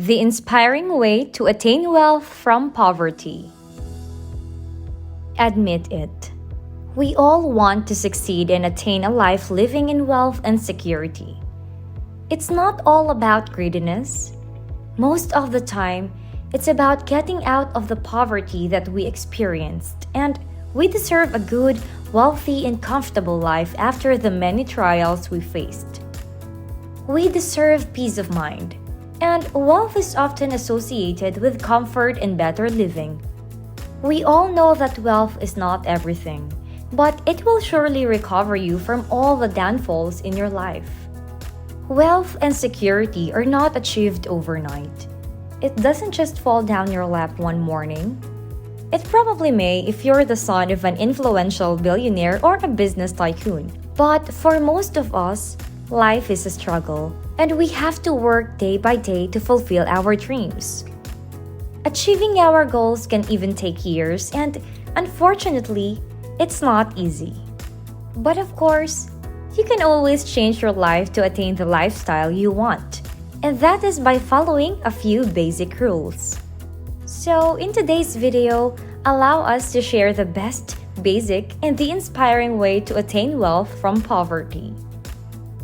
The inspiring way to attain wealth from poverty. Admit it. We all want to succeed and attain a life living in wealth and security. It's not all about greediness. Most of the time, it's about getting out of the poverty that we experienced, and we deserve a good, wealthy, and comfortable life after the many trials we faced. We deserve peace of mind, and wealth is often associated with comfort and better living. We all know that wealth is not everything, but it will surely recover you from all the downfalls in your life. Wealth and security are not achieved overnight. It doesn't just fall down your lap one morning. It probably may if you're the son of an influential billionaire or a business tycoon. But for most of us, life is a struggle, and we have to work day by day to fulfill our dreams. Achieving our goals can even take years, and unfortunately, it's not easy. But of course, you can always change your life to attain the lifestyle you want, and that is by following a few basic rules. So in today's video, allow us to share the best, basic, and the inspiring way to attain wealth from poverty.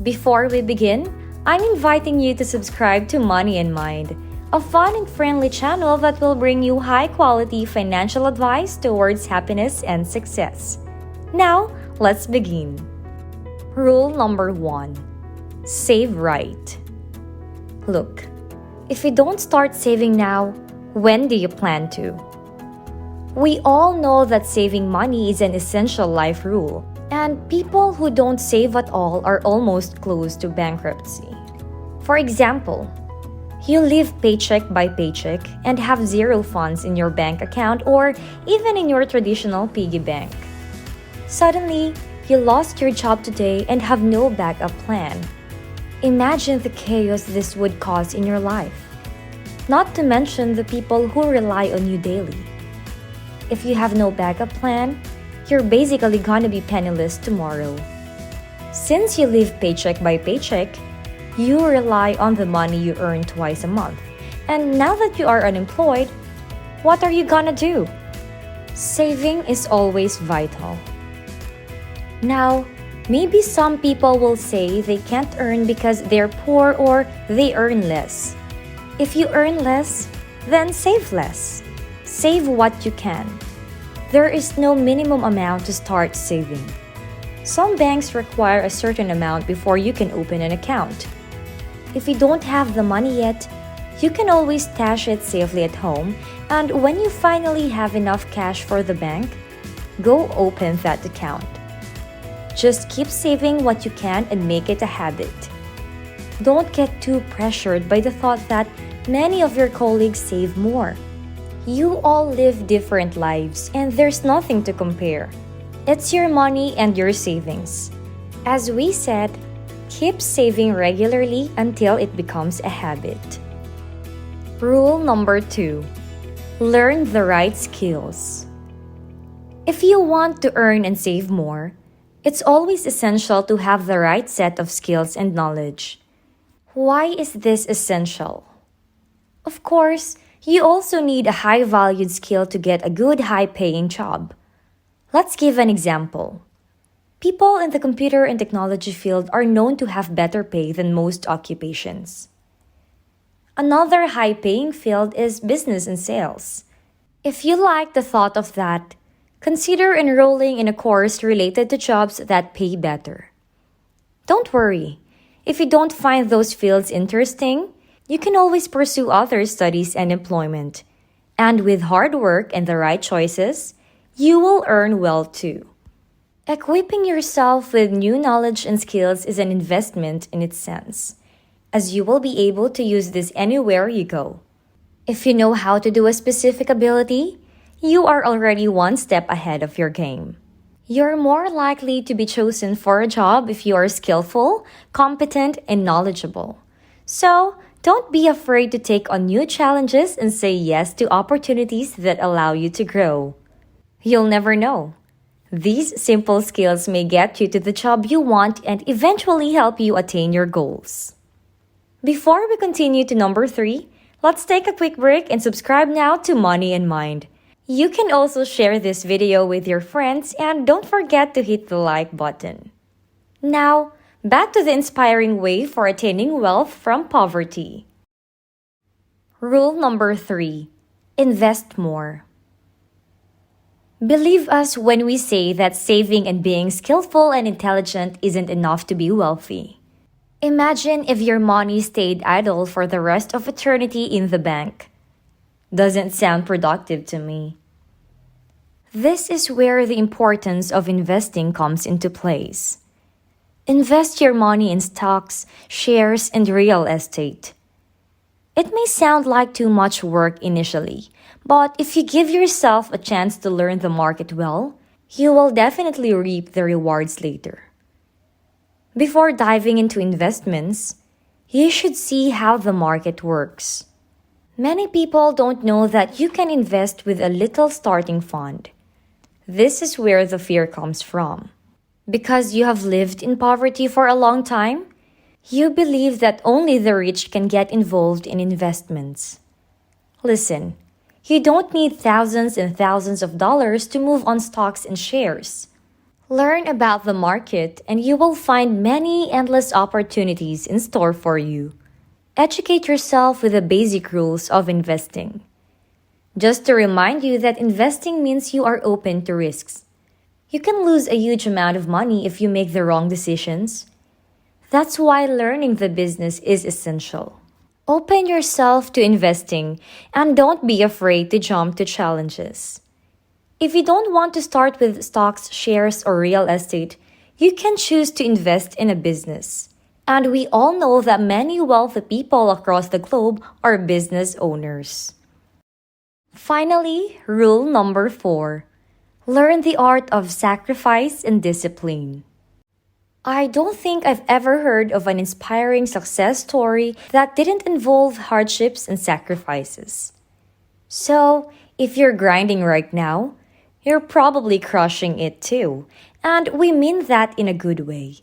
Before we begin, I'm inviting you to subscribe to Money and Mind, a fun and friendly channel that will bring you high-quality financial advice towards happiness and success. Now, let's begin. Rule number 1. Save right. Look, if you don't start saving now, when do you plan to? We all know that saving money is an essential life rule, and people who don't save at all are almost close to bankruptcy. For example, you live paycheck by paycheck and have zero funds in your bank account or even in your traditional piggy bank. Suddenly, you lost your job today and have no backup plan. Imagine the chaos this would cause in your life. Not to mention the people who rely on you daily. If you have no backup plan, you're basically gonna be penniless tomorrow. Since you live paycheck by paycheck, you rely on the money you earn twice a month. And now that you are unemployed, what are you gonna do? Saving is always vital. Now, maybe some people will say they can't earn because they're poor or they earn less. If you earn less, then save less. Save what you can. There is no minimum amount to start saving. Some banks require a certain amount before you can open an account. If you don't have the money yet, you can always stash it safely at home, and when you finally have enough cash for the bank, go open that account. Just keep saving what you can and make it a habit. Don't get too pressured by the thought that many of your colleagues save more. You all live different lives, and there's nothing to compare. It's your money and your savings. As we said, keep saving regularly until it becomes a habit. Rule number 2. Learn the right skills. If you want to earn and save more, it's always essential to have the right set of skills and knowledge. Why is this essential? Of course, you also need a high-valued skill to get a good high-paying job. Let's give an example. People in the computer and technology field are known to have better pay than most occupations. Another high-paying field is business and sales. If you like the thought of that, consider enrolling in a course related to jobs that pay better. Don't worry, if you don't find those fields interesting, you can always pursue other studies and employment. And with hard work and the right choices, you will earn well too. Equipping yourself with new knowledge and skills is an investment in its sense, as you will be able to use this anywhere you go. If you know how to do a specific ability, you are already one step ahead of your game. You're more likely to be chosen for a job if you are skillful, competent, and knowledgeable. So, don't be afraid to take on new challenges and say yes to opportunities that allow you to grow. You'll never know. These simple skills may get you to the job you want and eventually help you attain your goals. Before we continue to number 3, Let's take a quick break and subscribe now to Money in Mind. You can also share this video with your friends and don't forget to hit the like button. Now, back to the inspiring way for attaining wealth from poverty. Rule number 3. Invest more. Believe us when we say that saving and being skillful and intelligent isn't enough to be wealthy. Imagine if your money stayed idle for the rest of eternity in the bank. Doesn't sound productive to me. This is where the importance of investing comes into place. Invest your money in stocks, shares, and real estate. It may sound like too much work initially, but if you give yourself a chance to learn the market well, you will definitely reap the rewards later. Before diving into investments, you should see how the market works. Many people don't know that you can invest with a little starting fund. This is where the fear comes from. Because you have lived in poverty for a long time, you believe that only the rich can get involved in investments. Listen, you don't need thousands and thousands of dollars to move on stocks and shares. Learn about the market and you will find many endless opportunities in store for you. Educate yourself with the basic rules of investing. Just to remind you that investing means you are open to risks. You can lose a huge amount of money if you make the wrong decisions. That's why learning the business is essential. Open yourself to investing and don't be afraid to jump to challenges. If you don't want to start with stocks, shares, or real estate, you can choose to invest in a business. And we all know that many wealthy people across the globe are business owners. Finally, rule number 4. Learn the art of sacrifice and discipline. I don't think I've ever heard of an inspiring success story that didn't involve hardships and sacrifices. So, if you're grinding right now, you're probably crushing it too, and we mean that in a good way.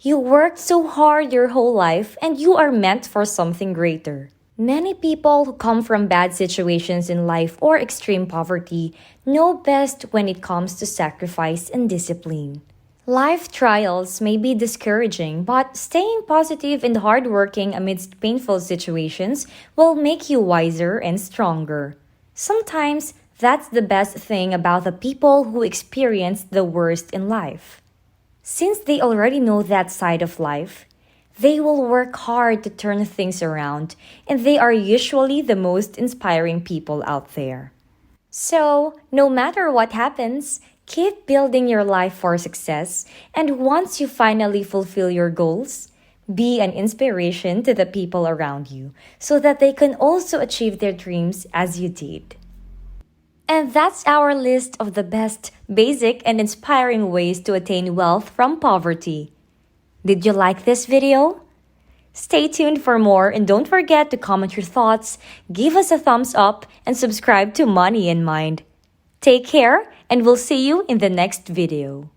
You worked so hard your whole life and you are meant for something greater. Many people who come from bad situations in life or extreme poverty know best when it comes to sacrifice and discipline. Life trials may be discouraging, but staying positive and hardworking amidst painful situations will make you wiser and stronger. Sometimes, that's the best thing about the people who experience the worst in life. Since they already know that side of life, they will work hard to turn things around, and they are usually the most inspiring people out there. So, no matter what happens, keep building your life for success, and once you finally fulfill your goals, be an inspiration to the people around you so that they can also achieve their dreams as you did. And that's our list of the best, basic, and inspiring ways to attain wealth from poverty. Did you like this video? Stay tuned for more and don't forget to comment your thoughts, give us a thumbs up, and subscribe to Money in Mind. Take care and we'll see you in the next video.